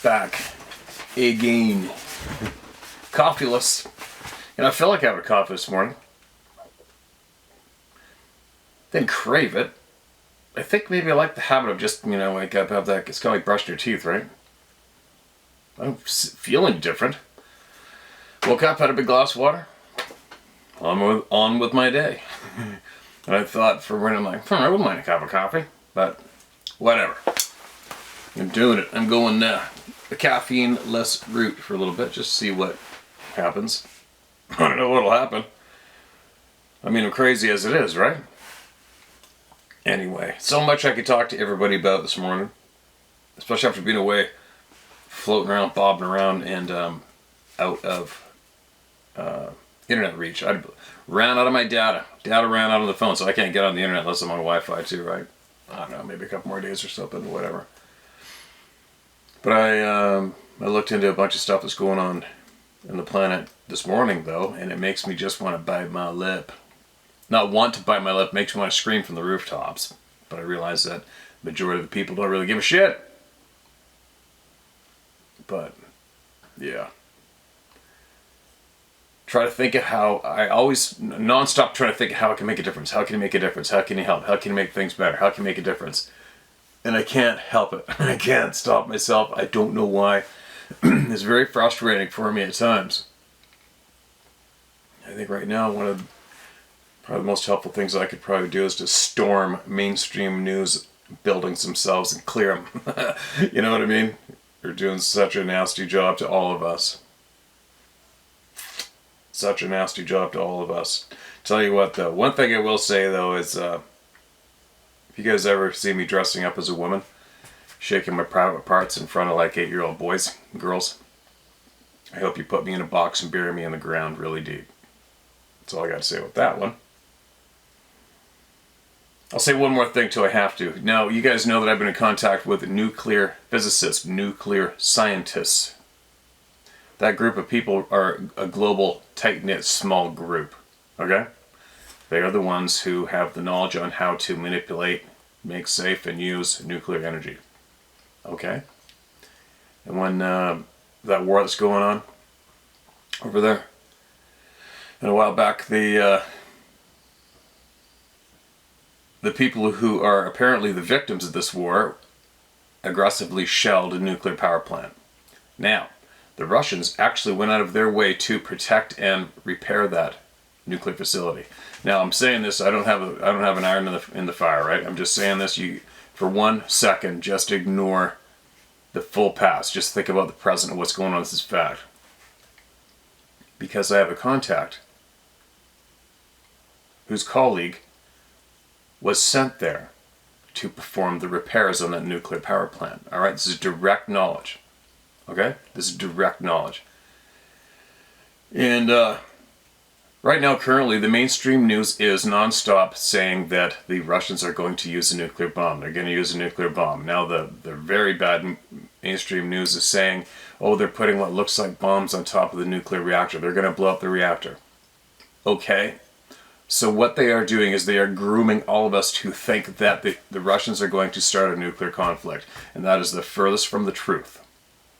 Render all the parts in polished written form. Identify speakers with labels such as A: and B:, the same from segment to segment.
A: Back again, coffeeless, and I felt like having a coffee this morning. Didn't crave it. I think maybe I like the habit of just, wake up, have that. It's kind of like brushing your teeth, right? I'm feeling different. Woke up, had a big glass of water. On with my day. And I thought for a minute, I'm like, I wouldn't mind a cup of coffee, but whatever. I'm doing it. I'm going the caffeine-less route for a little bit, just to see what happens. I don't know what'll happen. I mean, I'm crazy as it is, right? Anyway, so much I could talk to everybody about this morning, especially after being away, floating around, bobbing around, and out of internet reach. I ran out of my data. Data ran out of the phone, so I can't get on the internet unless I'm on Wi-Fi too, right? I don't know, maybe a couple more days or something, whatever. But I looked into a bunch of stuff that's going on in the planet this morning, though, and it makes me just want to bite my lip. Not want to bite my lip, makes me want to scream from the rooftops. But I realize that the majority of the people don't really give a shit. But, yeah. Try to think of how, I always non-stop try to think of how it can make a difference. How can you make a difference? How can you help? How can you make things better? How can you make a difference? And I can't help it. I can't stop myself. I don't know why. It's very frustrating for me at times. I think right now one of probably the most helpful things I could probably do is to storm mainstream news buildings themselves and clear them. You know what I mean? They're doing such a nasty job to all of us. Such a nasty job to all of us. Tell you what though, one thing I will say though is If you guys ever see me dressing up as a woman, shaking my private parts in front of like 8-year-old boys and girls, I hope you put me in a box and bury me in the ground really deep. That's all I got to say about that one. I'll say one more thing till I have to. Now, you guys know that I've been in contact with nuclear physicists, nuclear scientists. That group of people are a global, tight-knit, small group. Okay? They are the ones who have the knowledge on how to manipulate, make safe, and use nuclear energy. Okay? And when that war that's going on over there, and a while back, the people who are apparently the victims of this war aggressively shelled a nuclear power plant. Now, the Russians actually went out of their way to protect and repair that nuclear facility. Now, I'm saying this, I don't have an iron in the fire, right? I'm just saying this. You, for 1 second, just ignore the full past. Just think about the present and what's going on. This is fact. Because I have a contact whose colleague was sent there to perform the repairs on that nuclear power plant. All right, this is direct knowledge. Okay, this is direct knowledge. And right now, currently, the mainstream news is nonstop saying that the Russians are going to use a nuclear bomb. They're going to use a nuclear bomb. Now, the very bad mainstream news is saying, oh, they're putting what looks like bombs on top of the nuclear reactor. They're going to blow up the reactor. Okay. So what they are doing is they are grooming all of us to think that the Russians are going to start a nuclear conflict. And that is the furthest from the truth.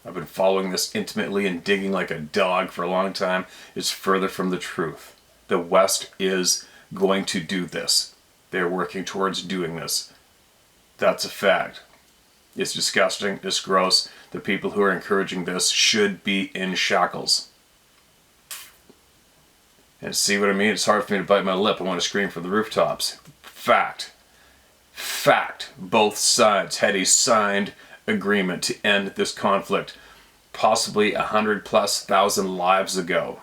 A: I've been following this intimately and digging like a dog for a long time. It's further from the truth. The West is going to do this. They're working towards doing this. That's a fact. It's disgusting. It's gross. The people who are encouraging this should be in shackles. And see what I mean? It's hard for me to bite my lip. I want to scream from the rooftops. Fact. Fact. Both sides had a signed agreement to end this conflict possibly 100,000+ lives ago.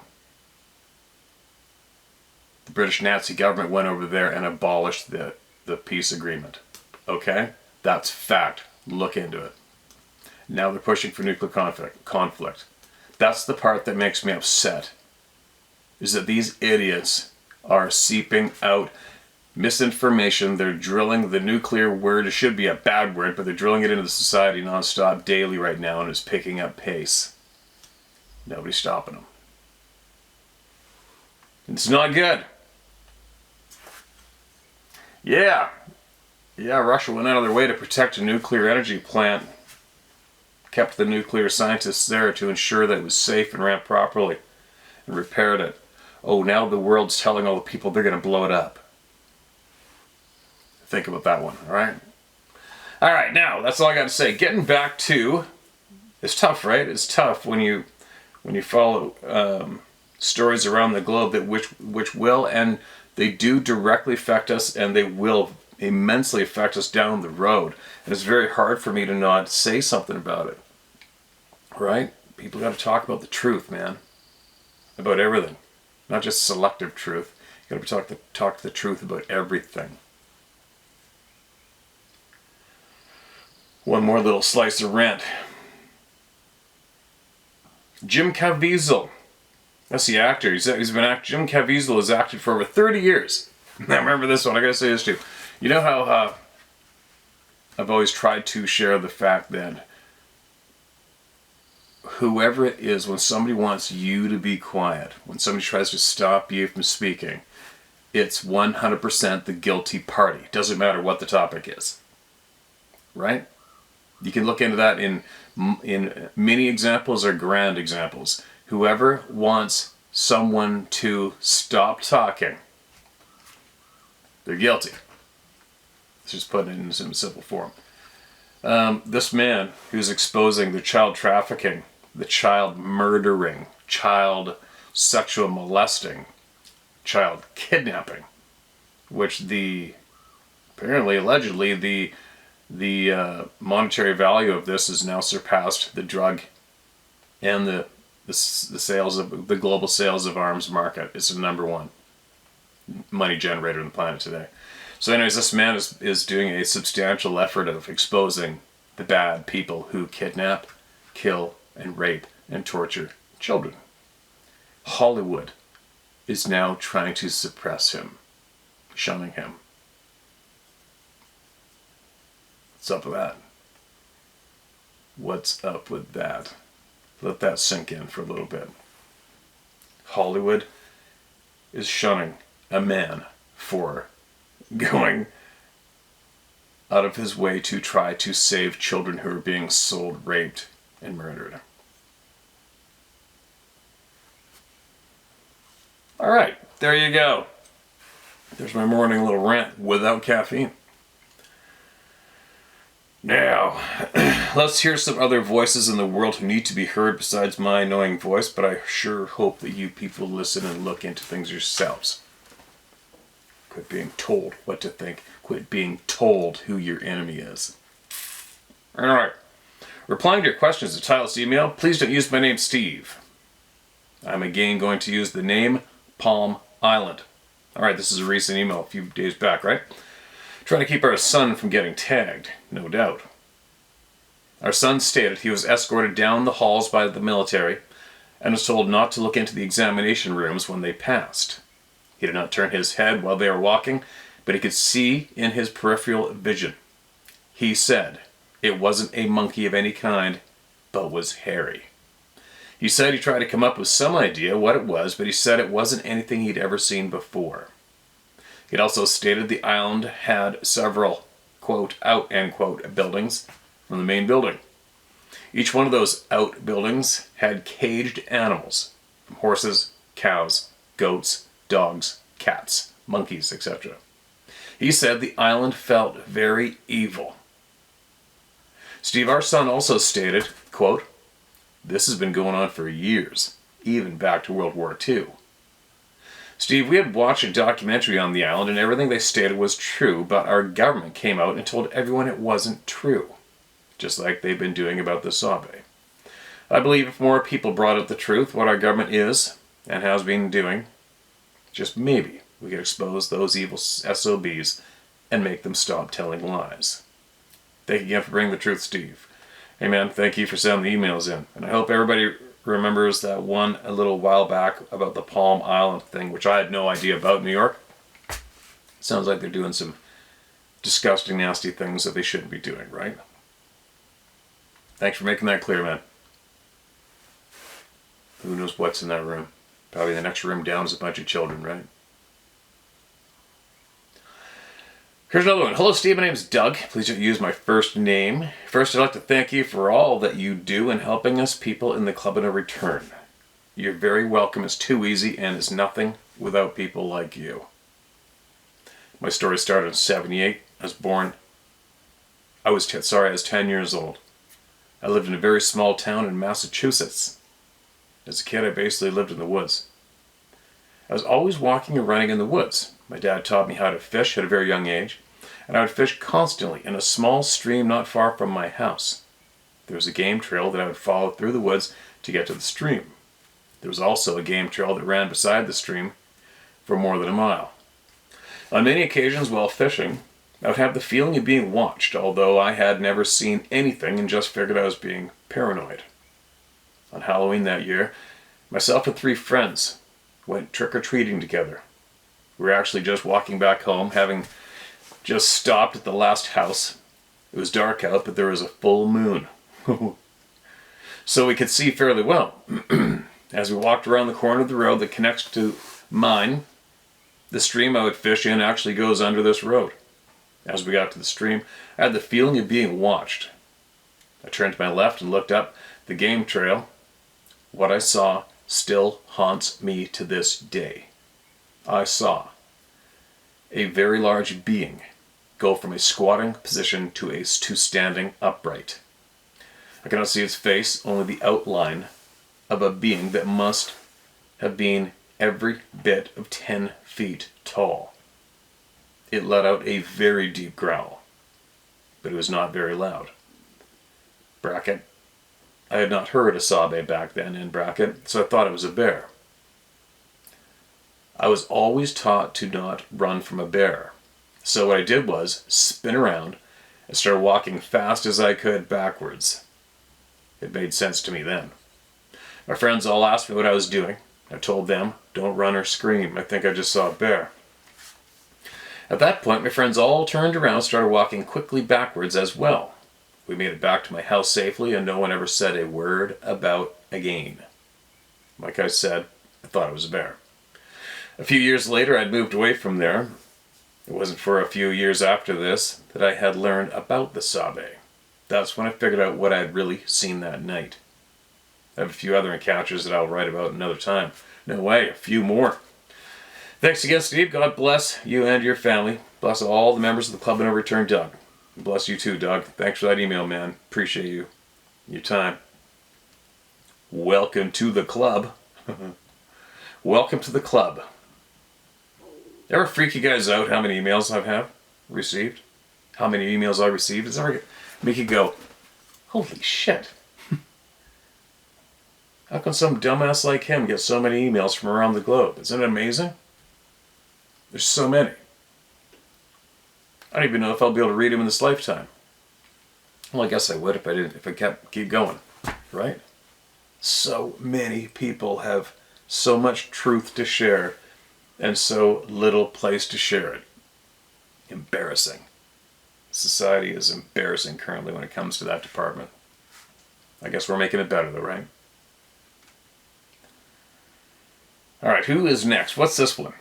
A: The British Nazi government went over there and abolished the peace agreement. Okay? That's fact. Look into it. Now they're pushing for nuclear conflict. That's the part that makes me upset. Is that these idiots are seeping out misinformation. They're drilling the nuclear word. It should be a bad word, but they're drilling it into the society nonstop daily right now, and it's picking up pace. Nobody's stopping them. It's not good. Yeah, Russia went out of their way to protect a nuclear energy plant. Kept the nuclear scientists there to ensure that it was safe and ran properly, and repaired it. Oh, now the world's telling all the people they're going to blow it up. Think about that one, all right? All right, now, that's all I got to say. Getting back to, it's tough, right? It's tough when you follow stories around the globe that which will, and they do directly affect us, and they will immensely affect us down the road. And it's very hard for me to not say something about it, right? People got to talk about the truth, man. About everything. Not just selective truth. You got to talk the truth about everything. One more little slice of rant. Jim Caviezel. That's the actor. He's been Jim Caviezel has acted for over 30 years. Now remember this one. I gotta say this too. You know how I've always tried to share the fact that whoever it is, when somebody wants you to be quiet, when somebody tries to stop you from speaking, it's 100% the guilty party. Doesn't matter what the topic is. Right? You can look into that in many examples or grand examples. Whoever wants someone to stop talking, they're guilty. Let's just put it in some simple form. This man who's exposing the child trafficking, the child murdering, child sexual molesting, child kidnapping, which apparently allegedly the monetary value of this has now surpassed the drug and the sales of the global sales of arms market. It's the #1 money generator on the planet today. So anyways, this man is doing a substantial effort of exposing the bad people who kidnap, kill, and rape and torture children. Hollywood is now trying to suppress him, shunning him. What's up with that? What's up with that? Let that sink in for a little bit. Hollywood is shunning a man for going out of his way to try to save children who are being sold, raped, and murdered. All right, there you go. There's my morning little rant without caffeine. Now, let's hear some other voices in the world who need to be heard besides my annoying voice, but I sure hope that you people listen and look into things yourselves. Quit being told what to think. Quit being told who your enemy is. Alright. Replying to your questions, the title of this email, please don't use my name Steve. I'm again going to use the name Palm Island. Alright, this is a recent email a few days back, right? Trying to keep our son from getting tagged, no doubt. Our son stated he was escorted down the halls by the military and was told not to look into the examination rooms when they passed. He did not turn his head while they were walking, but he could see in his peripheral vision. He said it wasn't a monkey of any kind, but was hairy. He said he tried to come up with some idea what it was, but he said it wasn't anything he'd ever seen before. It also stated the island had several, quote, out, end quote, buildings from the main building. Each one of those outbuildings had caged animals, from horses, cows, goats, dogs, cats, monkeys, etc. He said the island felt very evil. Steve, our son, also stated, quote, this has been going on for years, even back to World War II. Steve, we had watched a documentary on the island and everything they stated was true, but our government came out and told everyone it wasn't true, just like they've been doing about the Sabe. I believe if more people brought up the truth, what our government is and has been doing, just maybe we could expose those evil SOBs and make them stop telling lies. Thank you again for bringing the truth, Steve. Hey man, thank you for sending the emails in. And I hope everybody remembers that one a little while back about the Palm Island thing, which I had no idea about New York. Sounds like they're doing some disgusting, nasty things that they shouldn't be doing, right? Thanks for making that clear, man. Who knows what's in that room? Probably the next room down is a bunch of children, right? Here's another one. Hello, Steve. My name is Doug. Please don't use my first name. First, I'd like to thank you for all that you do in helping us people in the club in a return. You're very welcome. It's too easy and it's nothing without people like you. My story started in 78. I was 10 years old. I lived in a very small town in Massachusetts. As a kid, I basically lived in the woods. I was always walking and running in the woods. My dad taught me how to fish at a very young age, and I would fish constantly in a small stream not far from my house. There was a game trail that I would follow through the woods to get to the stream. There was also a game trail that ran beside the stream for more than a mile. On many occasions while fishing, I would have the feeling of being watched, although I had never seen anything and just figured I was being paranoid. On Halloween that year, myself and 3 friends went trick-or-treating together. We were actually just walking back home, having just stopped at the last house. It was dark out, but there was a full moon. So we could see fairly well. As we walked around the corner of the road that connects to mine, the stream I would fish in actually goes under this road. As we got to the stream, I had the feeling of being watched. I turned to my left and looked up the game trail. What I saw still haunts me to this day. I saw a very large being go from a squatting position to standing upright. I cannot see its face, only the outline of a being that must have been every bit of 10 feet tall. It let out a very deep growl, but it was not very loud. Bracket. I had not heard a sabe back then, in bracket, so I thought it was a bear. I was always taught to not run from a bear. So what I did was spin around and started walking fast as I could backwards. It made sense to me then. My friends all asked me what I was doing. I told them, don't run or scream. I think I just saw a bear. At that point, my friends all turned around and started walking quickly backwards as well. We made it back to my house safely, and no one ever said a word about again. Like I said, I thought it was a bear. A few years later, I'd moved away from there. It wasn't for a few years after this that I had learned about the Sabe. That's when I figured out what I had really seen that night. I have a few other encounters that I'll write about another time. No way, a few more. Thanks again, Steve. God bless you and your family. Bless all the members of the club and in return, Doug. Bless you too, Doug. Thanks for that email, man. Appreciate you. Your time. Welcome to the club. Welcome to the club. Ever freak you guys out how many emails I have received? How many emails I received? Does it ever make you go, holy shit. How can some dumbass like him get so many emails from around the globe? Isn't it amazing? There's so many. I don't even know if I'll be able to read them in this lifetime. Well, I guess I would if I didn't, if I keep going, right? So many people have so much truth to share and so little place to share it. Embarrassing. Society is embarrassing currently when it comes to that department. I guess we're making it better though, right? Alright, who is next? What's this one?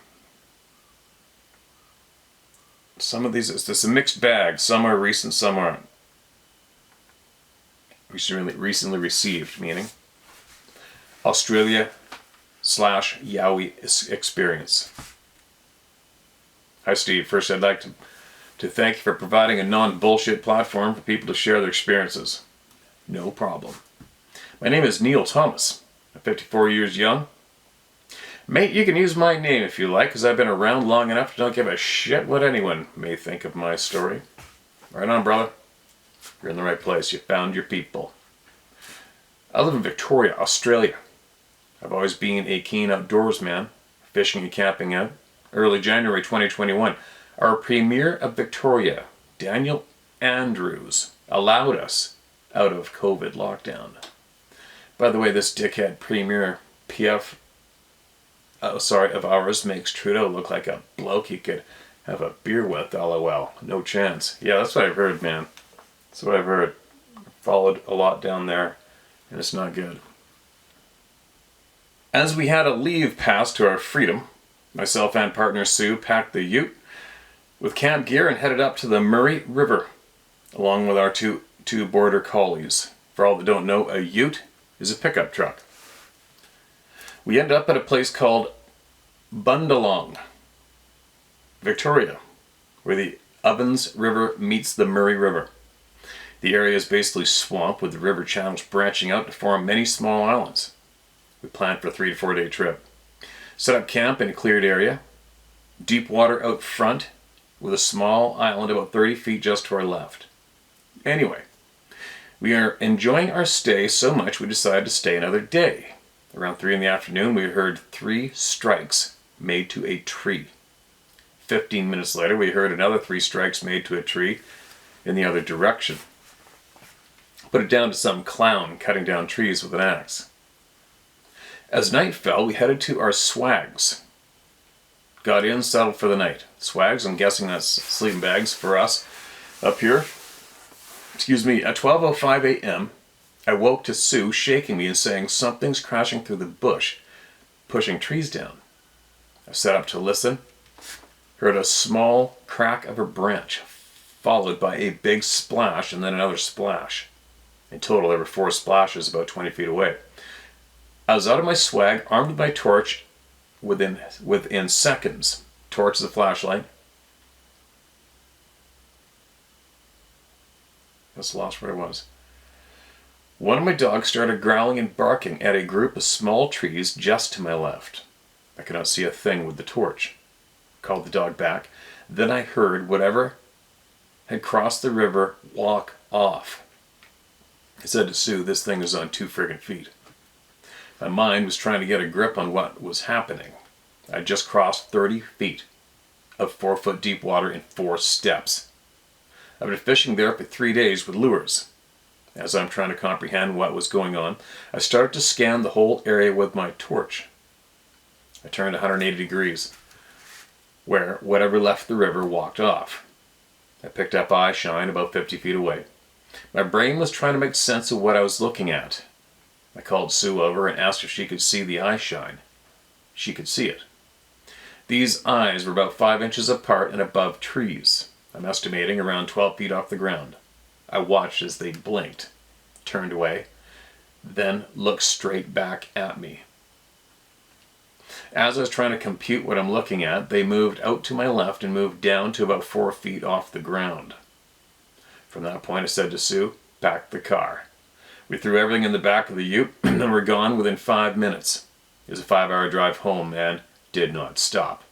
A: Some of these, it's a mixed bag. Some are recent, some aren't. Recently received, meaning Australia / Yowie experience. Hi Steve, first I'd like to thank you for providing a non-bullshit platform for people to share their experiences. No problem. My name is Neil Thomas. I'm 54 years young. Mate, you can use my name if you like, because I've been around long enough to not give a shit what anyone may think of my story. Right on, brother. You're in the right place. You found your people. I live in Victoria, Australia. I've always been a keen outdoorsman, fishing and camping out. Early January 2021, our Premier of Victoria, Daniel Andrews, allowed us out of COVID lockdown. By the way, this dickhead Premier PF of ours makes Trudeau look like a bloke he could have a beer with, lol. No chance. Yeah, that's what I've heard, man. That's what I've heard. Followed a lot down there, and it's not good. As we had a leave pass to our freedom, myself and partner Sue packed the ute with camp gear and headed up to the Murray River, along with our two border collies. For all that don't know, a ute is a pickup truck. We ended up at a place called Bundalong, Victoria, where the Ovens River meets the Murray River. The area is basically swamp with the river channels branching out to form many small islands. We planned for a 3 to 4 day trip. Set up camp in a cleared area, deep water out front with a small island about 30 feet just to our left. Anyway, we are enjoying our stay so much we decided to stay another day. Around 3 in the afternoon, we heard 3 strikes made to a tree. 15 minutes later, we heard another 3 strikes made to a tree in the other direction. Put it down to some clown cutting down trees with an axe. As night fell, we headed to our swags. Got in, settled for the night. Swags, I'm guessing that's sleeping bags for us up here. Excuse me, at 12:05 a.m., I woke to Sue shaking me and saying something's crashing through the bush, pushing trees down. I sat up to listen, heard a small crack of a branch, followed by a big splash and then another splash. In total, there were 4 splashes about 20 feet away. I was out of my swag, armed with my torch, within seconds. Torch is a flashlight. Just lost where I was. One of my dogs started growling and barking at a group of small trees just to my left. I could not see a thing with the torch. Called the dog back. Then I heard whatever had crossed the river walk off. I said to Sue, this thing is on 2 friggin' feet. My mind was trying to get a grip on what was happening. I just crossed 30 feet. of 4-foot deep water in 4 steps. I've been fishing there for 3 days with lures. As I'm trying to comprehend what was going on, I started to scan the whole area with my torch. I turned 180 degrees, where whatever left the river walked off. I picked up eye shine about 50 feet away. My brain was trying to make sense of what I was looking at. I called Sue over and asked if she could see the eye shine. She could see it. These eyes were about 5 inches apart and above trees. I'm estimating around 12 feet off the ground. I watched as they blinked, turned away, then looked straight back at me. As I was trying to compute what I'm looking at, they moved out to my left and moved down to about 4 feet off the ground. From that point, I said to Sue, "Pack the car." We threw everything in the back of the ute and were gone within 5 minutes. It was a 5-hour drive home and did not stop.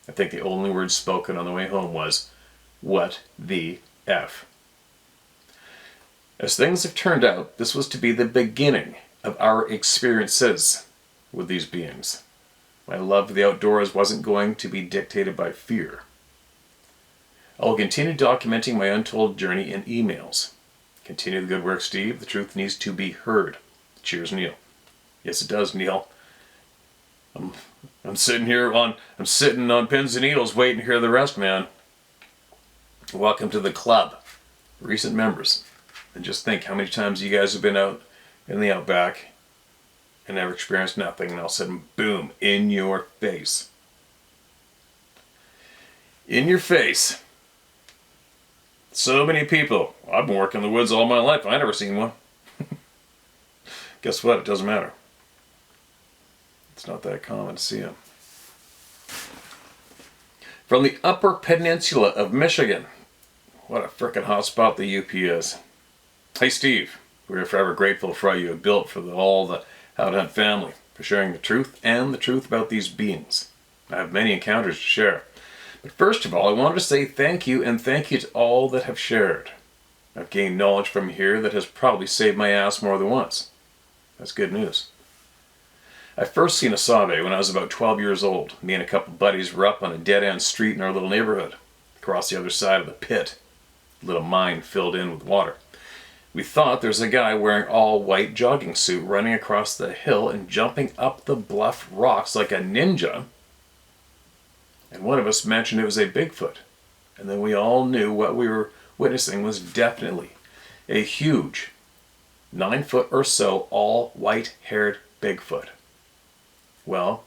A: I think the only word spoken on the way home was, "What the F?" As things have turned out, this was to be the beginning of our experiences with these beings. My love for the outdoors wasn't going to be dictated by fear. I will continue documenting my untold journey in emails. Continue the good work, Steve. The truth needs to be heard. Cheers, Neil. Yes, it does, Neil. I'm sitting on pins and needles waiting to hear the rest, man. Welcome to the club, recent members. And just think how many times you guys have been out in the outback and never experienced nothing, and all of a sudden, boom, in your face. In your face. So many people. I've been working in the woods all my life. I never seen one. Guess what? It doesn't matter. It's not that common to see them. From the Upper Peninsula of Michigan. What a frickin' hot spot the UP is. Hey Steve, we are forever grateful for all you have built for all the Howtohunt family, for sharing the truth and the truth about these beings. I have many encounters to share. But first of all, I wanted to say thank you, and thank you to all that have shared. I've gained knowledge from here that has probably saved my ass more than once. That's good news. I first seen a sabe when I was about 12 years old. Me and a couple buddies were up on a dead-end street in our little neighborhood, across the other side of the pit, a little mine filled in with water. We thought there's a guy wearing all white jogging suit running across the hill and jumping up the bluff rocks like a ninja. And one of us mentioned it was a Bigfoot. And then we all knew what we were witnessing was definitely a huge 9-foot or so all white-haired Bigfoot. Well,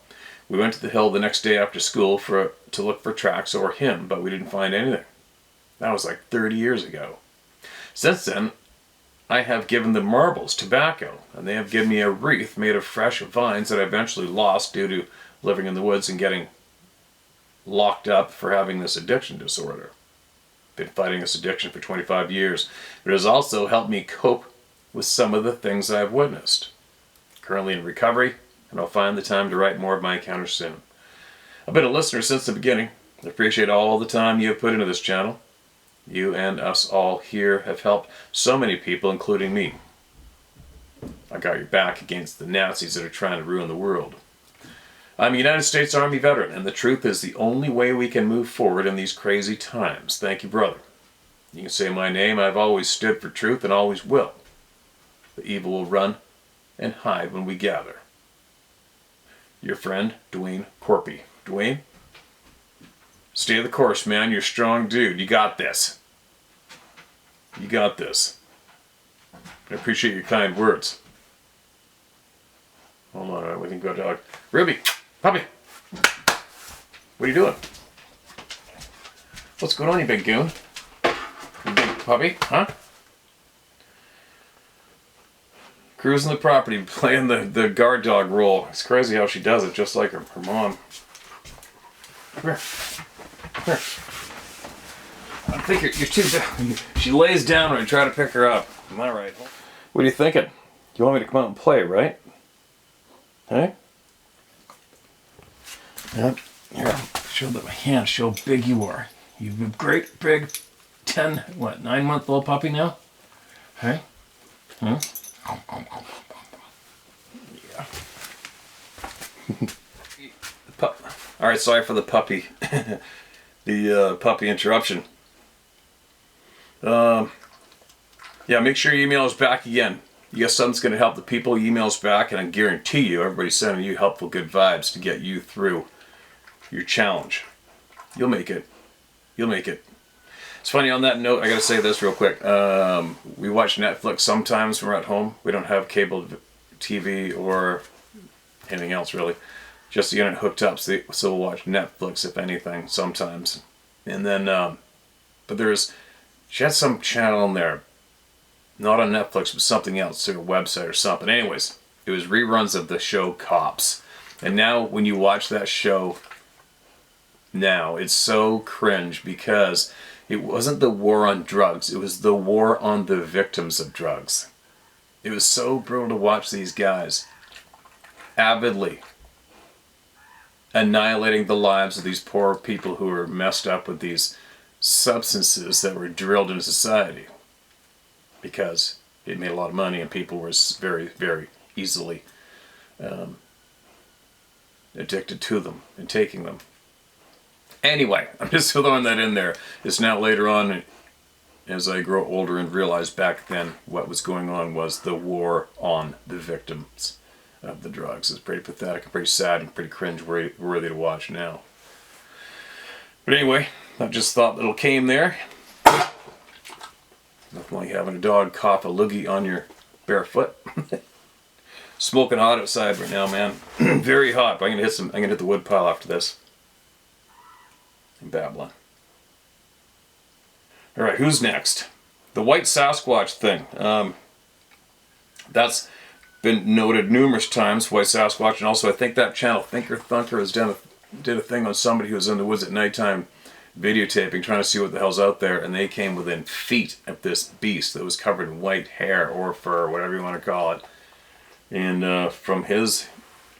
A: we went to the hill the next day after school to look for tracks or him, but we didn't find anything. That was like 30 years ago. Since then, I have given them marbles, tobacco, and they have given me a wreath made of fresh vines that I eventually lost due to living in the woods and getting locked up for having this addiction disorder. Been fighting this addiction for 25 years, but it has also helped me cope with some of the things I have witnessed. Currently in recovery, and I'll find the time to write more of my encounters soon. I've been a listener since the beginning. I appreciate all the time you have put into this channel. You and us all here have helped so many people, including me. I got your back against the Nazis that are trying to ruin the world. I'm a United States Army veteran, and the truth is the only way we can move forward in these crazy times. Thank you, brother. You can say my name. I've always stood for truth and always will. The evil will run and hide when we gather. Your friend, Dwayne Corpy. Dwayne, stay the course, man. You're a strong dude. You got this. You got this. I appreciate your kind words. Hold on, right, we can go dog. Ruby, puppy. What are you doing? What's going on, you big goon? You big puppy, huh? Cruising the property, playing the guard dog role. It's crazy how she does it, just like her mom. Come here. Come here. I think you're too bad. She lays down when I try to pick her up. Am I right? What are you thinking? You want me to come out and play, right? Hey? Yep. Here, show my hand, show how big you are. You've a great big 9-month-old puppy now? Hey? Huh? Yeah. Alright, sorry for the puppy. the puppy interruption. Yeah, make sure you email us back again. You got something's going to help the people. Email us back, and I guarantee you, everybody's sending you helpful, good vibes to get you through your challenge. You'll make it. You'll make it. It's funny, on that note, I gotta say this real quick. We watch Netflix sometimes when we're at home. We don't have cable TV or anything else really. Just the internet hooked up, so we'll watch Netflix, if anything, sometimes. And then, but she had some channel in there, not on Netflix, but something else, or a website or something. Anyways, it was reruns of the show Cops. And now, when you watch that show, now, it's so cringe because it wasn't the war on drugs, it was the war on the victims of drugs. It was so brutal to watch these guys avidly annihilating the lives of these poor people who were messed up with these substances that were drilled into society because it made a lot of money and people were very, very easily addicted to them and taking them. Anyway, I'm just throwing that in there. It's now later on, as I grow older and realize back then what was going on was the war on the victims of the drugs. It's pretty pathetic and pretty sad and pretty cringe-worthy to watch now. But anyway, I just thought little came there. Nothing like having a dog cough a loogie on your bare foot. Smoking hot outside right now, man. Very hot. But I'm gonna hit the wood pile after this. In Babylon. Alright, who's next? The white Sasquatch thing. That's been noted numerous times, white Sasquatch, and also I think that channel, Thinker Thunker, did a thing on somebody who was in the woods at nighttime videotaping, trying to see what the hell's out there, and they came within feet of this beast that was covered in white hair or fur, whatever you want to call it. And from his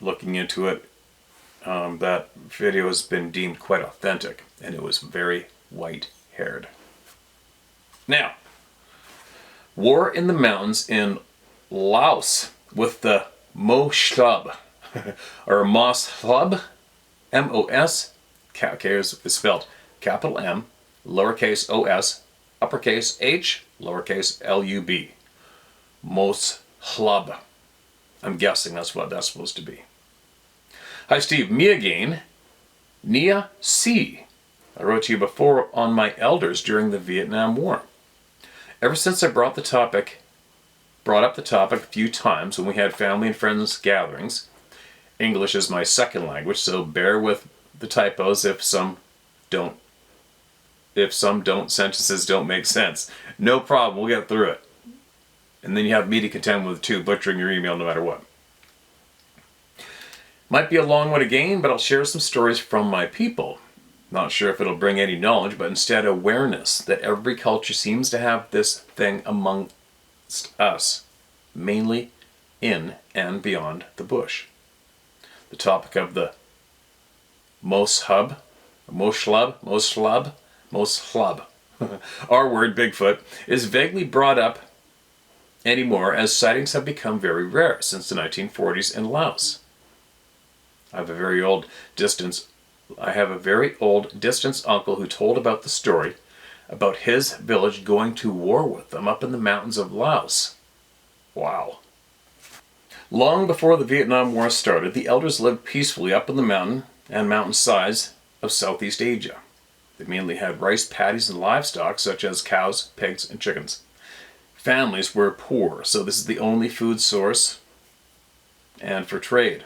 A: looking into it, that video has been deemed quite authentic, and it was very white-haired. Now, war in the mountains in Laos with the Mo Shlub, or Mos Hlub, M-O-S, is spelled capital M, lowercase o-s, uppercase H, lowercase L-U-B. Mos Hlub. I'm guessing that's what that's supposed to be. Hi Steve, me again. Nia C. I wrote to you before on my elders during the Vietnam War. Ever since I brought up the topic a few times when we had family and friends gatherings. English is my second language, so bear with the typos if some don't, sentences don't make sense. No problem, we'll get through it. And then you have me to contend with too, butchering your email no matter what. Might be a long one again, but I'll share some stories from my people. Not sure if it'll bring any knowledge, but instead awareness that every culture seems to have this thing amongst us, mainly in and beyond the bush. The topic of the Mos Hlub, our word, Bigfoot, is vaguely brought up anymore as sightings have become very rare since the 1940s in Laos. I have a very old distance uncle who told about the story about his village going to war with them up in the mountains of Laos. Wow. Long before the Vietnam War started, the elders lived peacefully up in the mountain and mountainsides of Southeast Asia. They mainly had rice paddies and livestock such as cows, pigs, and chickens. Families were poor, so this is the only food source and for trade.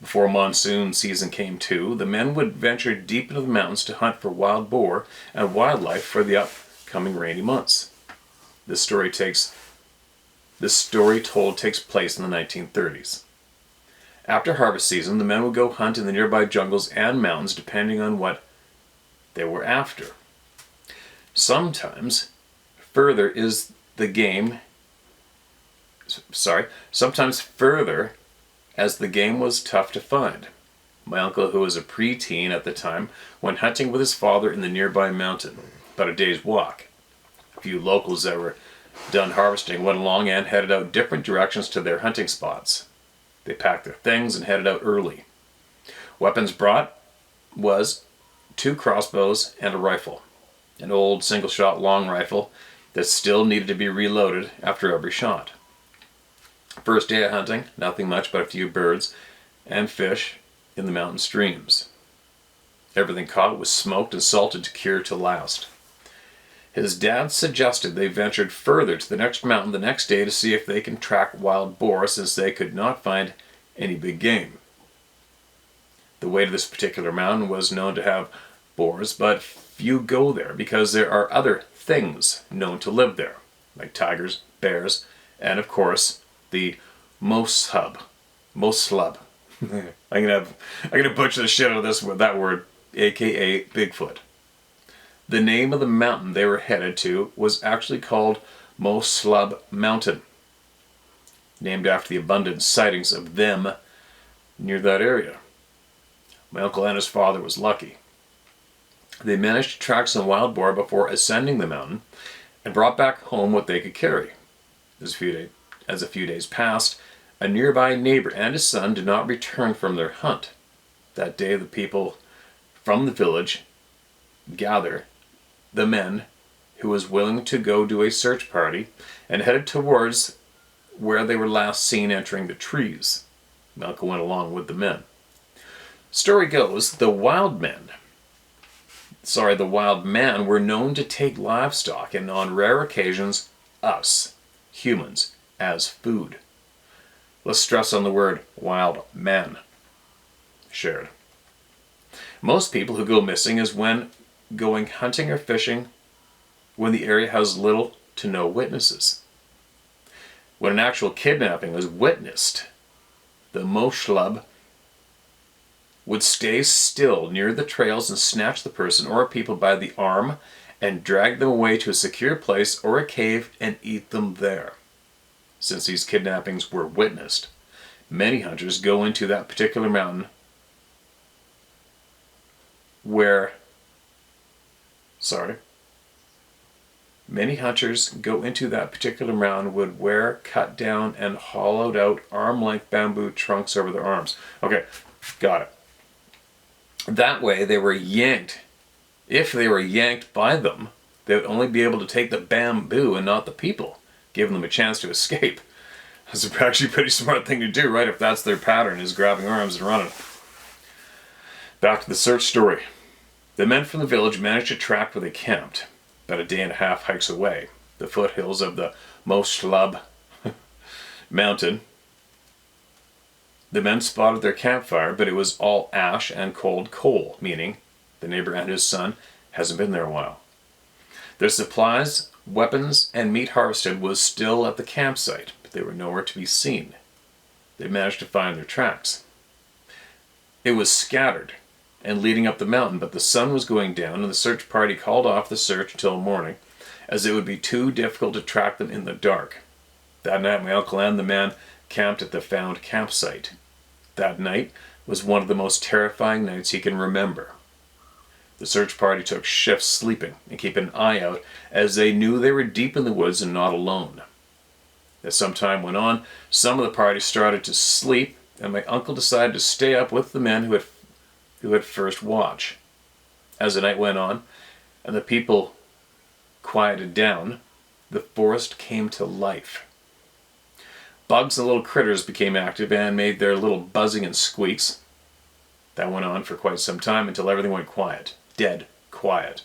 A: Before monsoon season came too, the men would venture deep into the mountains to hunt for wild boar and wildlife for the upcoming rainy months. This story told takes place in the 1930s. After harvest season, the men would go hunt in the nearby jungles and mountains depending on what they were after. Sometimes further as the game was tough to find. My uncle, who was a preteen at the time, went hunting with his father in the nearby mountain, about a day's walk. A few locals that were done harvesting went along and headed out different directions to their hunting spots. They packed their things and headed out early. Weapons brought was 2 crossbows, and a rifle. An old single-shot long rifle that still needed to be reloaded after every shot. First day of hunting, nothing much but a few birds and fish in the mountain streams. Everything caught was smoked and salted to cure to last. His dad suggested they ventured further to the next mountain the next day to see if they can track wild boar, since they could not find any big game. The way to this particular mountain was known to have boars, but few go there because there are other things known to live there, like tigers, bears, and of course the moslub. I'm gonna butcher the shit out of that word, aka Bigfoot. The name of the mountain they were headed to was actually called Moslub Mountain, named after the abundant sightings of them near that area. My uncle and his father was lucky. They managed to track some wild boar before ascending the mountain and brought back home what they could carry. As a few days passed, a nearby neighbor and his son did not return from their hunt. That day, the people from the village gathered the men who was willing to go do a search party and headed towards where they were last seen entering the trees. My uncle went along with the men. Story goes, the wild men were known to take livestock and on rare occasions, us, humans, as food. Let's stress on the word wild men. Shared. Most people who go missing is when going hunting or fishing when the area has little to no witnesses. When an actual kidnapping was witnessed, the Moslub would stay still near the trails and snatch the person or people by the arm and drag them away to a secure place or a cave and eat them there. Since these kidnappings were witnessed, many hunters go into that particular mountain would wear cut down and hollowed out arm-length bamboo trunks over their arms. Okay, got it. That way they were yanked. If they were yanked by them, they would only be able to take the bamboo and not the people, giving them a chance to escape. That's actually a pretty smart thing to do, right? If that's their pattern, is grabbing arms and running. Back to the search story. The men from the village managed to track where they camped, about a day and a half hikes away, the foothills of the Moslub mountain. The men spotted their campfire, but it was all ash and cold coal, meaning the neighbor and his son hasn't been there a while. Their supplies, weapons, and meat harvested was still at the campsite, but they were nowhere to be seen. They managed to find their tracks. It was scattered and leading up the mountain, but the sun was going down and the search party called off the search until morning, as it would be too difficult to track them in the dark. That night, my uncle and the man camped at the found campsite. That night was one of the most terrifying nights he can remember. The search party took shifts sleeping and keeping an eye out, as they knew they were deep in the woods and not alone. As some time went on, some of the party started to sleep, and my uncle decided to stay up with the men who had first watch. As the night went on and the people quieted down, the forest came to life. Bugs and little critters became active and made their little buzzing and squeaks. That went on for quite some time until everything went quiet. Dead quiet.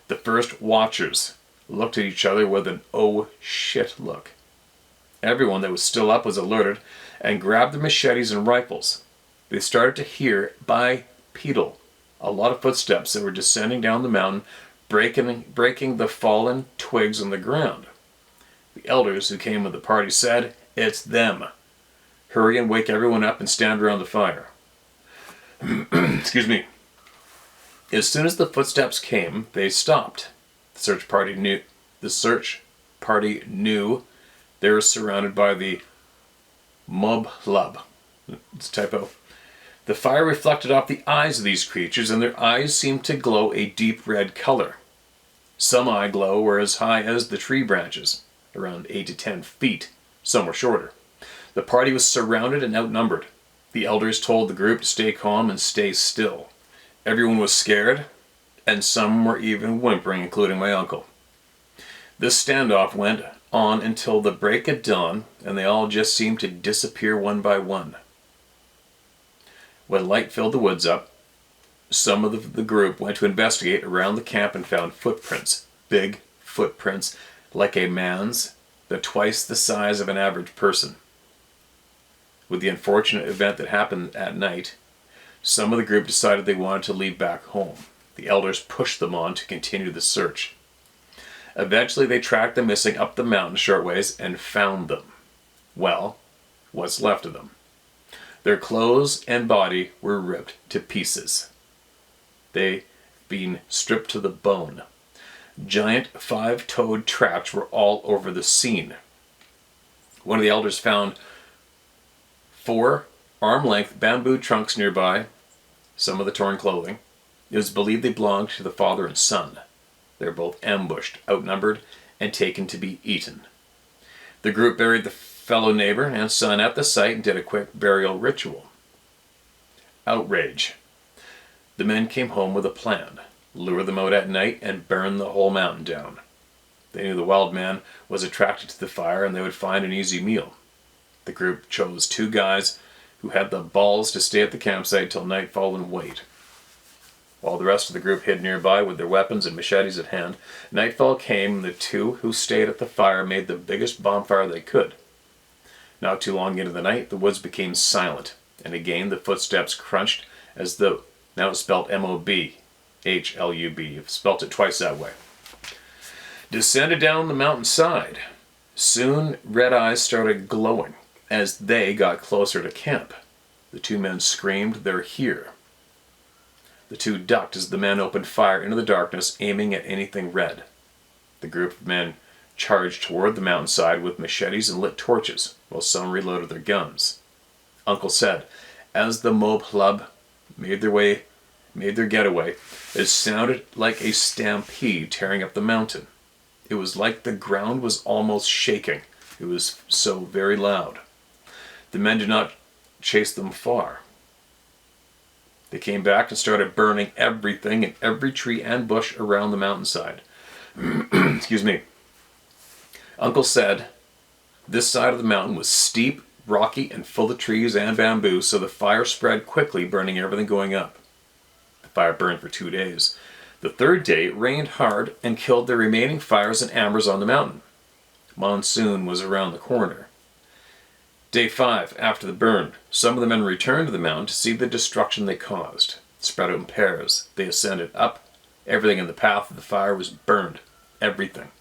A: The first watchers looked at each other with an oh shit look. Everyone that was still up was alerted and grabbed their machetes and rifles. They started to hear bipedal, a lot of footsteps that were descending down the mountain, breaking the fallen twigs on the ground. The elders who came with the party said, "It's them. Hurry and wake everyone up and stand around the fire." Excuse me. As soon as the footsteps came, they stopped. The search party knew they were surrounded by the Moblub. It's a typo. The fire reflected off the eyes of these creatures, and their eyes seemed to glow a deep red color. Some eye glow were as high as the tree branches, around 8 to 10 feet. Some were shorter. The party was surrounded and outnumbered. The elders told the group to stay calm and stay still. Everyone was scared, and some were even whimpering, including my uncle. This standoff went on until the break of dawn, and they all just seemed to disappear one by one. When light filled the woods up, some of the group went to investigate around the camp and found footprints. Big footprints, like a man's, but twice the size of an average person. With the unfortunate event that happened at night, some of the group decided they wanted to leave back home. The elders pushed them on to continue the search. Eventually they tracked the missing up the mountain short ways and found them. Well, what's left of them? Their clothes and body were ripped to pieces. They'd been stripped to the bone. Giant 5-toed tracks were all over the scene. One of the elders found 4 arm-length bamboo trunks nearby, some of the torn clothing. It was believed they belonged to the father and son. They were both ambushed, outnumbered, and taken to be eaten. The group buried the fellow neighbor and son at the site and did a quick burial ritual. Outrage. The men came home with a plan. Lure them out at night and burn the whole mountain down. They knew the wild man was attracted to the fire and they would find an easy meal. The group chose 2 guys who had the balls to stay at the campsite till nightfall and wait. While the rest of the group hid nearby with their weapons and machetes at hand, nightfall came and the 2 who stayed at the fire made the biggest bonfire they could. Not too long into the night, the woods became silent, and again the footsteps crunched as though, now it's spelled M-O-B-H-L-U-B, you've spelt it twice that way, descended down the mountainside. Soon red eyes started glowing as they got closer to camp. The 2 men screamed, "They're here." The 2 ducked as the men opened fire into the darkness, aiming at anything red. The group of men charged toward the mountainside with machetes and lit torches, while some reloaded their guns. Uncle said, as the mob club made their getaway, it sounded like a stampede tearing up the mountain. It was like the ground was almost shaking. It was so very loud. The men did not chase them far. They came back and started burning everything in every tree and bush around the mountainside. Excuse me. Uncle said this side of the mountain was steep, rocky, and full of trees and bamboo, so the fire spread quickly, burning everything going up. The fire burned for 2 days. The 3rd day it rained hard and killed the remaining fires and embers on the mountain. Monsoon was around the corner. Day 5, after the burn, some of the men returned to the mountain to see the destruction they caused. Spread out in pairs, they ascended up. Everything in the path of the fire was burned. Everything.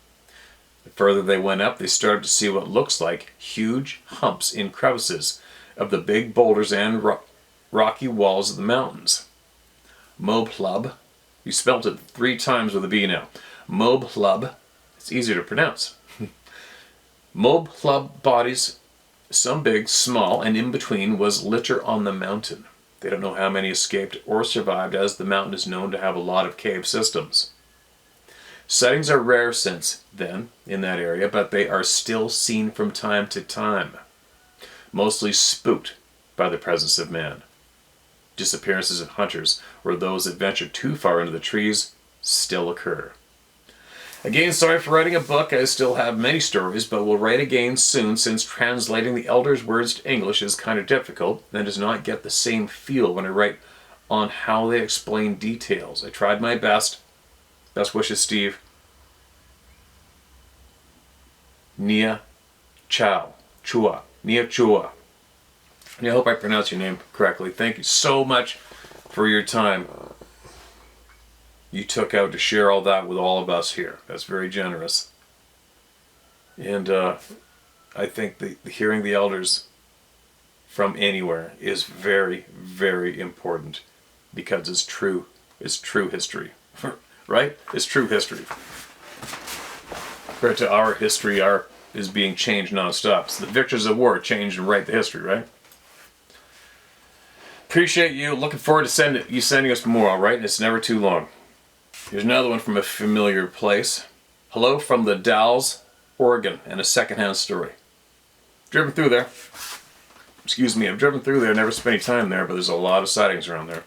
A: The further they went up, they started to see what looks like huge humps in crevices of the big boulders and rocky walls of the mountains. Moblub, you spelt it 3 times with a B now. Moblub, it's easier to pronounce. Moblub bodies, some big, small, and in between was litter on the mountain. They don't know how many escaped or survived, as the mountain is known to have a lot of cave systems. Sightings are rare since then in that area, but they are still seen from time to time, mostly spooked by the presence of man. Disappearances of hunters or those that venture too far into the trees still occur. Again, sorry for writing a book. I still have many stories, but will write again soon, since translating the elders' words to English is kind of difficult and does not get the same feel when I write on how they explain details. I tried my best. Best wishes, Steve. Nia Chow. Chua. Nia Chua. And I hope I pronounced your name correctly. Thank you so much for your time you took out to share all that with all of us here. That's very generous. And I think hearing the elders from anywhere is very, very important, because it's true history. Right? It's true history. Compared to our history, our is being changed nonstop. So the victors of war change and write the history, right? Appreciate you. Looking forward to you sending us more, alright? And it's never too long. Here's another one from a familiar place. Hello from the Dalles, Oregon, and a secondhand story. Driven through there. Excuse me, I've driven through there, never spent any time there, but there's a lot of sightings around there.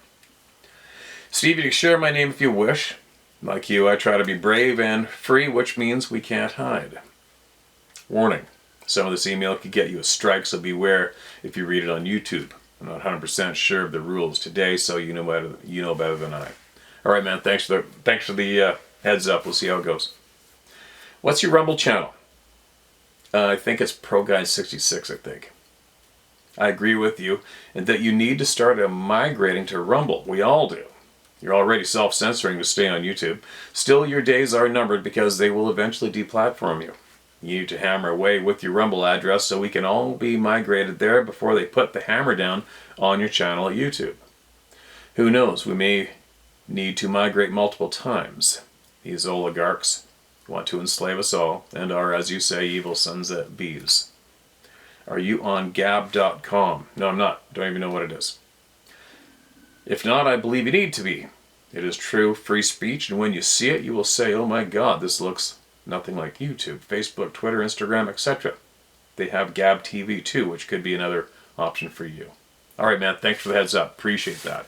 A: Steve, you can share my name if you wish. Like you, I try to be brave and free, which means we can't hide. Warning. Some of this email could get you a strike, so beware if you read it on YouTube. I'm not 100% sure of the rules today, so you know better than I. All right, man. Thanks for the heads up. We'll see how it goes. What's your Rumble channel? I think it's ProGuide66. I think. I agree with you in that you need to start migrating to Rumble. We all do. You're already self-censoring to stay on YouTube. Still, your days are numbered because they will eventually deplatform you. You need to hammer away with your Rumble address so we can all be migrated there before they put the hammer down on your channel at YouTube. Who knows, we may need to migrate multiple times. These oligarchs want to enslave us all and are, as you say, evil sons of bees. Are you on Gab.com? No, I'm not. Don't even know what it is. If not, I believe you need to be. It is true free speech, and when you see it, you will say, oh my God, this looks nothing like YouTube, Facebook, Twitter, Instagram, etc. They have Gab TV too, which could be another option for you. All right, man, thanks for the heads up. Appreciate that.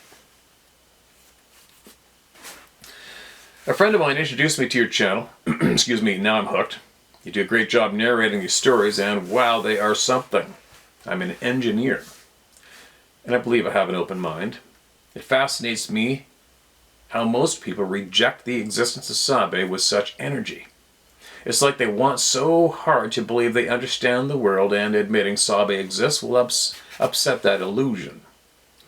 A: A friend of mine introduced me to your channel. Excuse me, now I'm hooked. You do a great job narrating these stories, and wow, they are something. I'm an engineer, and I believe I have an open mind. It fascinates me how most people reject the existence of Sabe with such energy. It's like they want so hard to believe they understand the world, and admitting Sabe exists will upset that illusion.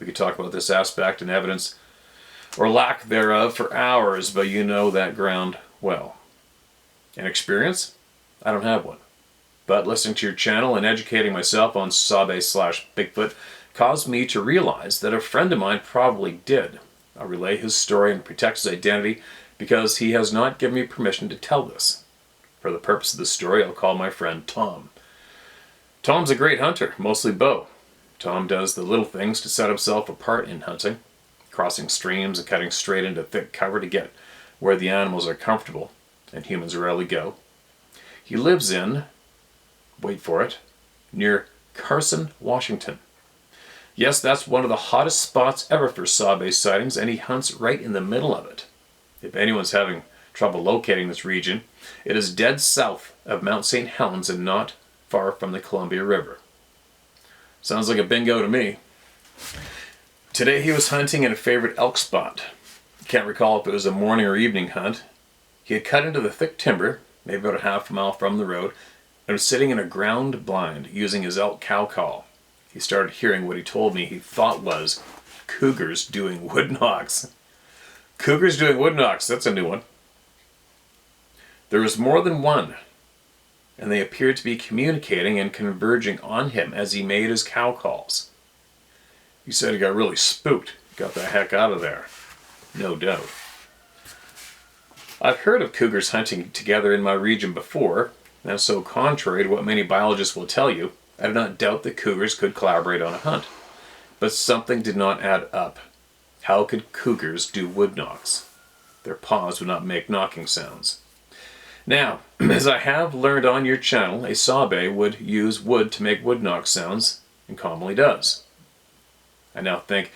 A: We could talk about this aspect and evidence, or lack thereof, for hours, but you know that ground well. An experience? I don't have one. But listening to your channel and educating myself on Sabe/Bigfoot caused me to realize that a friend of mine probably did. I'll relay his story and protect his identity because he has not given me permission to tell this. For the purpose of the story, I'll call my friend Tom. Tom's a great hunter, mostly bow. Tom does the little things to set himself apart in hunting, crossing streams and cutting straight into thick cover to get where the animals are comfortable, and humans rarely go. He lives in, wait for it, near Carson, Washington. Yes, that's one of the hottest spots ever for Sabe sightings, and he hunts right in the middle of it. If anyone's having trouble locating this region, it is dead south of Mount St. Helens and not far from the Columbia River. Sounds like a bingo to me. Today he was hunting in a favorite elk spot. Can't recall if it was a morning or evening hunt. He had cut into the thick timber, maybe about a half a mile from the road, and was sitting in a ground blind using his elk cow call. He started hearing what he told me he thought was cougars doing wood knocks. Cougars doing wood knocks, that's a new one. There was more than one, and they appeared to be communicating and converging on him as he made his cow calls. He said he got really spooked, got the heck out of there. No doubt. I've heard of cougars hunting together in my region before, and so contrary to what many biologists will tell you, I do not doubt that cougars could collaborate on a hunt. But something did not add up. How could cougars do wood knocks? Their paws would not make knocking sounds. Now, as I have learned on your channel, a Sabe would use wood to make wood knock sounds, and commonly does. I now think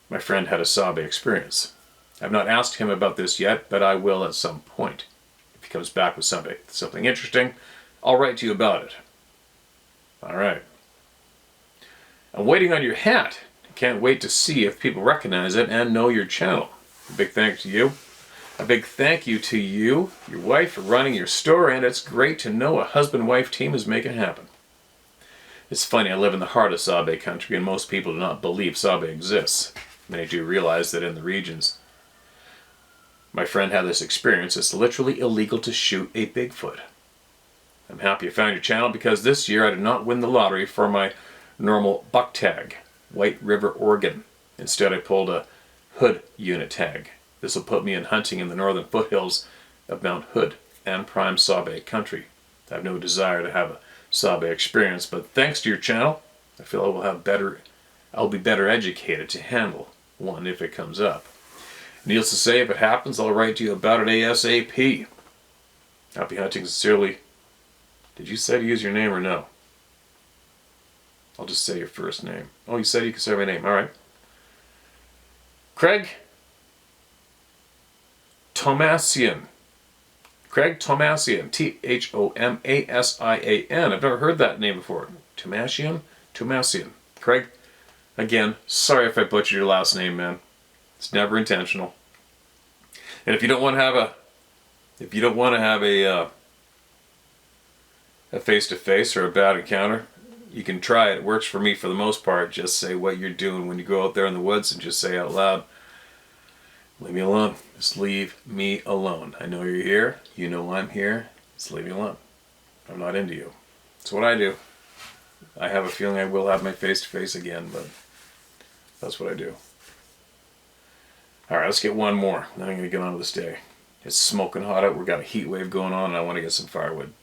A: my friend had a Sabe experience. I've not asked him about this yet, but I will at some point. If he comes back with something interesting, I'll write to you about it. All right. I'm waiting on your hat. Can't wait to see if people recognize it and know your channel. A big thanks to you. A big thank you to you, your wife, for running your store, and it's great to know a husband-wife team is making it happen. It's funny, I live in the heart of Sabe country, and most people do not believe Sabe exists. Many do realize that in the regions my friend had this experience, it's literally illegal to shoot a Bigfoot. I'm happy you found your channel because this year I did not win the lottery for my normal buck tag, White River, Oregon. Instead I pulled a Hood unit tag. This will put me in hunting in the northern foothills of Mount Hood and prime Sabe country. I have no desire to have a Sabe experience, but thanks to your channel, I feel I'll be better educated to handle one if it comes up. Needless to say, if it happens, I'll write to you about it ASAP. Happy hunting, sincerely. Did you say to use your name or no? I'll just say your first name. Oh, you said you could say my name. All right. Craig, Thomasian. Craig Thomasian. Thomasian. I've never heard that name before. Thomasian. Craig, again, sorry if I butchered your last name, man. It's never intentional. And if you don't want to have a face-to-face or a bad encounter, you can try it. It works for me for the most part. Just say what you're doing when you go out there in the woods and just say out loud, leave me alone. Just leave me alone. I know you're here. You know I'm here. Just leave me alone. I'm not into you. That's what I do. I have a feeling I will have my face-to-face again, but that's what I do. Alright, let's get one more. Then I'm going to get on to this day. It's smoking hot out. We've got a heat wave going on, and I want to get some firewood.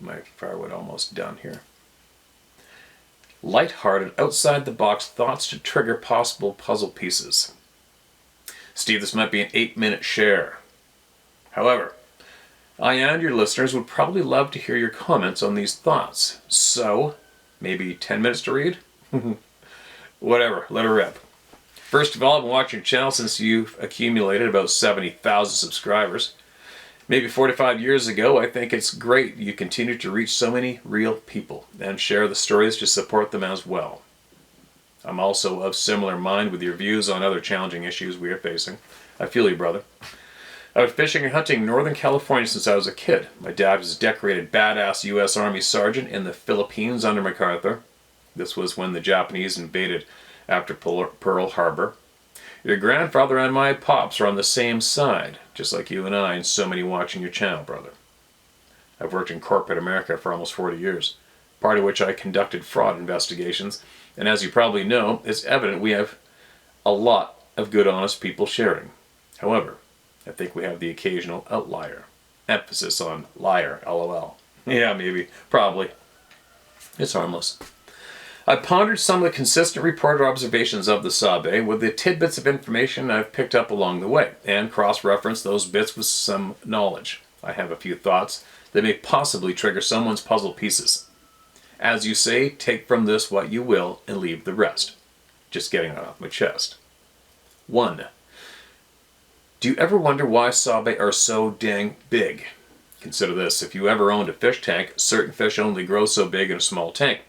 A: My firewood almost done here. Light-hearted, outside-the-box thoughts to trigger possible puzzle pieces. Steve, this might be an 8-minute share. However, I and your listeners would probably love to hear your comments on these thoughts. So, maybe 10 minutes to read? Whatever, let her rip. First of all, I've been watching your channel since you've accumulated about 70,000 subscribers. Maybe 45 years ago. I think it's great you continue to reach so many real people and share the stories to support them as well. I'm also of similar mind with your views on other challenging issues we are facing. I feel you, brother. I've been fishing and hunting in Northern California since I was a kid. My dad was a decorated badass U.S. Army sergeant in the Philippines under MacArthur. This was when the Japanese invaded after Pearl Harbor. Your grandfather and my pops are on the same side, just like you and I and so many watching your channel, brother. I've worked in corporate America for almost 40 years, part of which I conducted fraud investigations, and as you probably know, it's evident we have a lot of good honest people sharing. However, I think we have the occasional outlier. Emphasis on liar, lol. Yeah, maybe, probably. It's harmless. I pondered some of the consistent reported observations of the Sabe with the tidbits of information I've picked up along the way, and cross-referenced those bits with some knowledge. I have a few thoughts that may possibly trigger someone's puzzle pieces. As you say, take from this what you will and leave the rest. Just getting that off my chest. 1. Do you ever wonder why Sabe are so dang big? Consider this. If you ever owned a fish tank, certain fish only grow so big in a small tank.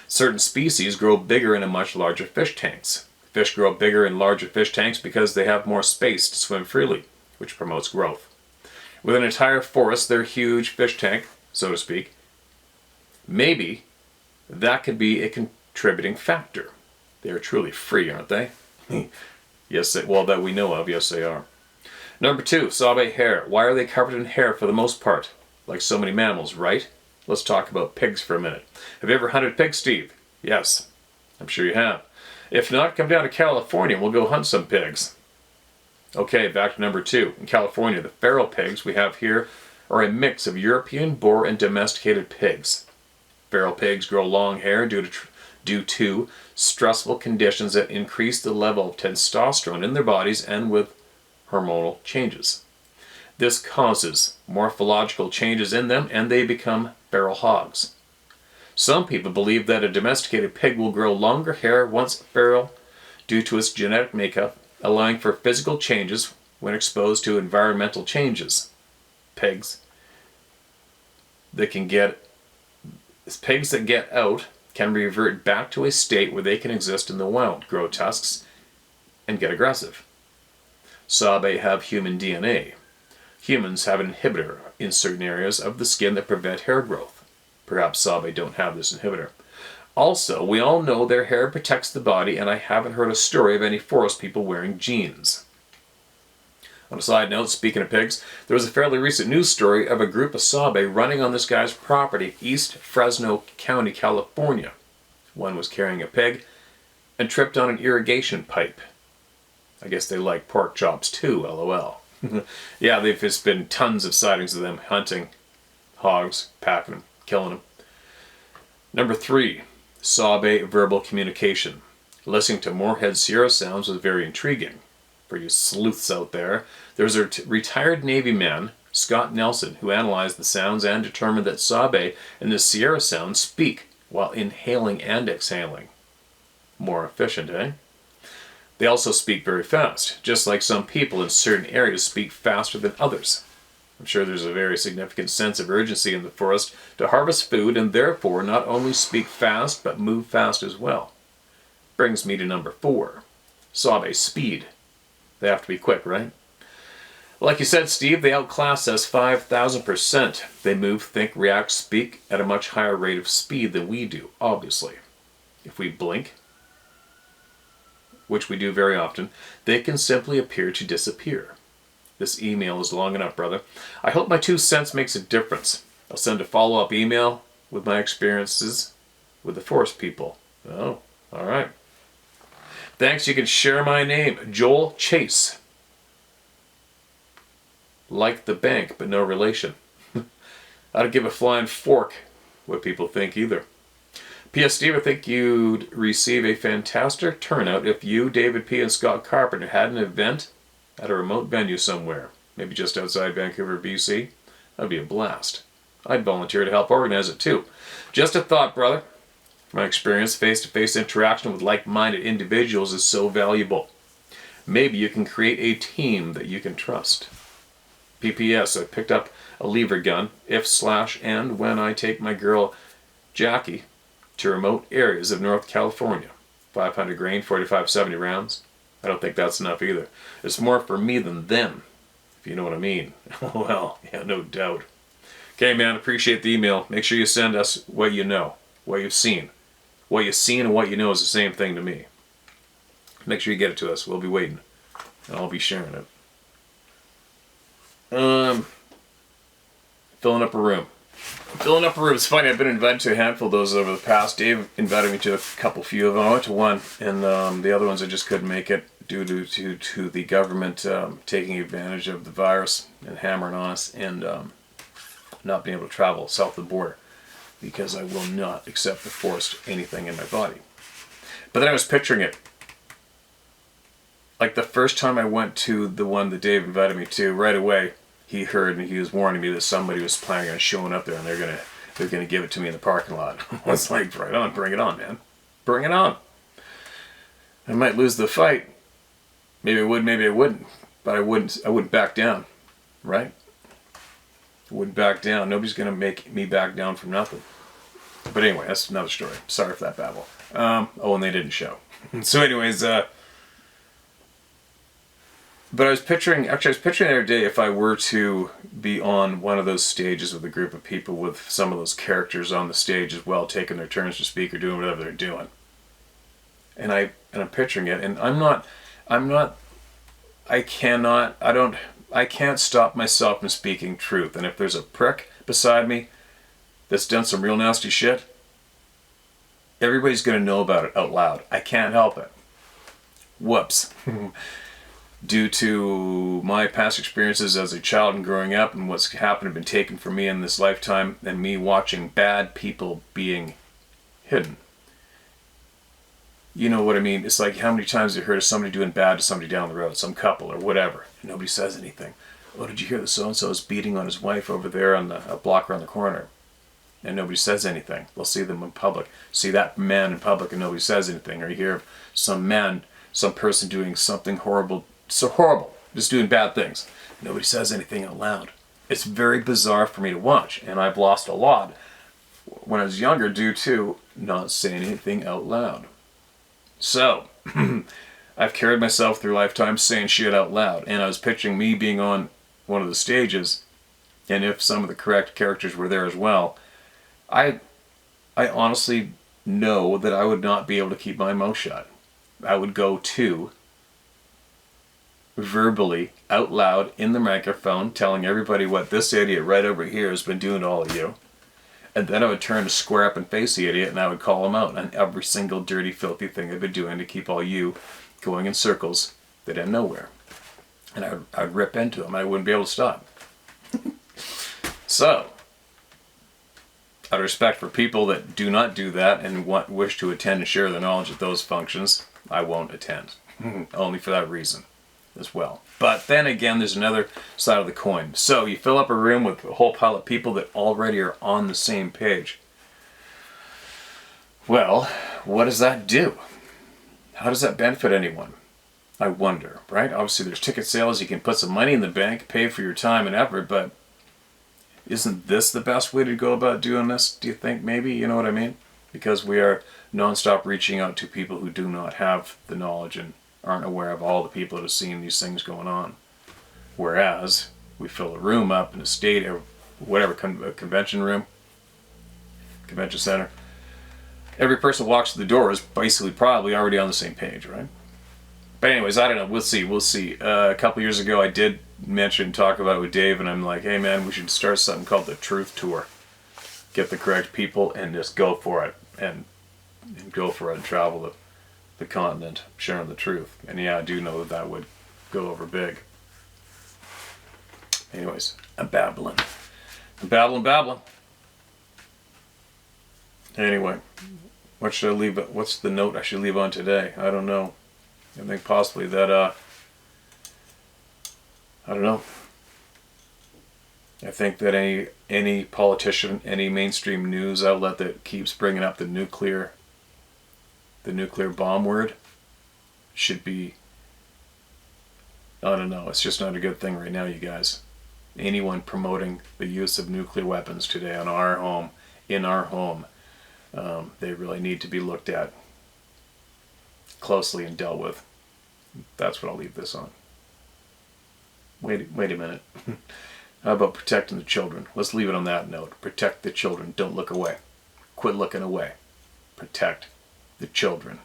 A: Certain species grow bigger in a much larger fish tanks. Fish grow bigger in larger fish tanks because they have more space to swim freely, which promotes growth. With an entire forest, their huge fish tank, so to speak, maybe that could be a contributing factor. They are truly free, aren't they? Yes, well, that we know of, yes they are. Number 2, Sabe hair. Why are they covered in hair for the most part? Like so many mammals, right? Let's talk about pigs for a minute. Have you ever hunted pigs, Steve? Yes, I'm sure you have. If not, come down to California and we'll go hunt some pigs. Okay, back to number 2. In California, the feral pigs we have here are a mix of European boar and domesticated pigs. Feral pigs grow long hair due to stressful conditions that increase the level of testosterone in their bodies and with hormonal changes. This causes morphological changes in them and they become feral hogs. Some people believe that a domesticated pig will grow longer hair once feral due to its genetic makeup, allowing for physical changes when exposed to environmental changes. Pigs that get out can revert back to a state where they can exist in the wild, grow tusks, and get aggressive. Sabe have human DNA. Humans have an inhibitor in certain areas of the skin that prevent hair growth. Perhaps Sabe don't have this inhibitor. Also, we all know their hair protects the body, and I haven't heard a story of any forest people wearing jeans. On a side note, speaking of pigs, there was a fairly recent news story of a group of Sabe running on this guy's property, East Fresno County, California. One was carrying a pig and tripped on an irrigation pipe. I guess they like pork chops too, lol. Yeah, there's been tons of sightings of them hunting hogs, packing them, killing them. Number 3, Sabe verbal communication. Listening to Moorhead Sierra sounds was very intriguing. For you sleuths out there, there's a retired Navy man, Scott Nelson, who analyzed the sounds and determined that Sabe and the Sierra sounds speak while inhaling and exhaling. More efficient, eh?
B: They also speak very fast, just like some people in certain areas speak faster than others. I'm sure there's a very significant sense of urgency in the forest to harvest food and therefore not only speak fast but move fast as well. Brings me to number 4. Sabe speed. They have to be quick, right? Like you said, Steve, they outclass us 5,000%. They move, think, react, speak at a much higher rate of speed than we do, obviously. If we blink, which we do very often, they can simply appear to disappear. This email is long enough, brother. I hope my 2 cents makes a difference. I'll send a follow-up email with my experiences with the forest people. Oh, all right. Thanks, you can share my name, Joel Chase. Like the bank, but no relation. I'd give a flying fork what people think either. P.S. Steve, I think you'd receive a fantastic turnout if you, David P., and Scott Carpenter had an event at a remote venue somewhere, maybe just outside Vancouver, BC. That'd be a blast. I'd volunteer to help organize it too. Just a thought, brother. From my experience, face-to-face interaction with like-minded individuals is so valuable. Maybe you can create a team that you can trust. P.P.S. I picked up a lever gun if/and when I take my girl Jackie to remote areas of North California. 500 grain, 45-70 rounds. I don't think that's enough either. It's more for me than them, if you know what I mean. Well, yeah, no doubt. Okay, man, appreciate the email. Make sure you send us what you know, what you've seen. What you've seen and what you know is the same thing to me. Make sure you get it to us. We'll be waiting. And I'll be sharing it. Filling up a room. It's funny, I've been invited to a handful of those over the past. Dave invited me to a few of them. I went to one, and the other ones I just couldn't make it due to the government taking advantage of the virus and hammering on us and not being able to travel south of the border because I will not accept the forced anything in my body. But then I was picturing it. Like the first time I went to the one that Dave invited me to, right away he heard and he was warning me that somebody was planning on showing up there and they're gonna give it to me in the parking lot. I was like, right on, bring it on, man. Bring it on. I might lose the fight. Maybe I would, maybe I wouldn't. But I wouldn't back down. Right? I wouldn't back down. Nobody's gonna make me back down from nothing. But anyway, that's another story. Sorry for that babble. And they didn't show. So anyways, but I was picturing the other day if I were to be on one of those stages with a group of people with some of those characters on the stage as well, taking their turns to speak or doing whatever they're doing. And I'm picturing it, and I can't stop myself from speaking truth. And if there's a prick beside me that's done some real nasty shit, everybody's going to know about it out loud. I can't help it. Whoops. Due to my past experiences as a child and growing up and what's happened and been taken from me in this lifetime and me watching bad people being hidden. You know what I mean? It's like how many times have you heard of somebody doing bad to somebody down the road, some couple or whatever, and nobody says anything. Oh, did you hear that so-and-so is beating on his wife over there on a block around the corner? And nobody says anything. They'll see them in public. See that man in public and nobody says anything. Or you hear of some person doing something horrible, so horrible, just doing bad things. Nobody says anything out loud. It's very bizarre for me to watch, and I've lost a lot when I was younger due to not saying anything out loud. So, I've carried myself through lifetime saying shit out loud, and I was picturing me being on one of the stages, and if some of the correct characters were there as well, I honestly know that I would not be able to keep my mouth shut. I would go to verbally, out loud, in the microphone, telling everybody what this idiot right over here has been doing to all of you. And then I would turn to square up and face the idiot and I would call him out on every single dirty, filthy thing they've been doing to keep all you going in circles that end nowhere. And I'd rip into him. I wouldn't be able to stop. So, out of respect for people that do not do that and wish to attend and share their knowledge of those functions, I won't attend. Only for that reason as well. But then again, there's another side of the coin. So you fill up a room with a whole pile of people that already are on the same page. Well, what does that do? How does that benefit anyone?
A: I wonder, right? Obviously, there's ticket sales. You can put some money in the bank, pay for your time and effort, but isn't this the best way to go about doing this? Do you think maybe? You know what I mean? Because we are nonstop reaching out to people who do not have the knowledge and aren't aware of all the people that have seen these things going on. Whereas we fill a room up in a state or whatever, convention room, convention center. Every person who walks through the door is basically probably already on the same page, right? But anyways, I don't know. We'll see. We'll see. A couple years ago, I did talk about it with Dave, and I'm like, hey man, we should start something called the Truth Tour. Get the correct people and just go for it, and go for it and travel the continent, sharing the truth. And yeah, I do know that would go over big. Anyways, I'm babbling. Anyway, what should I leave? What's the note I should leave on today? I don't know. I think possibly that, I don't know. I think that any politician, any mainstream news outlet that keeps bringing up the nuclear bomb word should be, I don't know, it's just not a good thing right now, you guys. Anyone promoting the use of nuclear weapons today in our home, they really need to be looked at closely and dealt with. That's what I'll leave this on. Wait a minute. How about protecting the children? Let's leave it on that note. Protect the children. Don't look away. Quit looking away. Protect the children.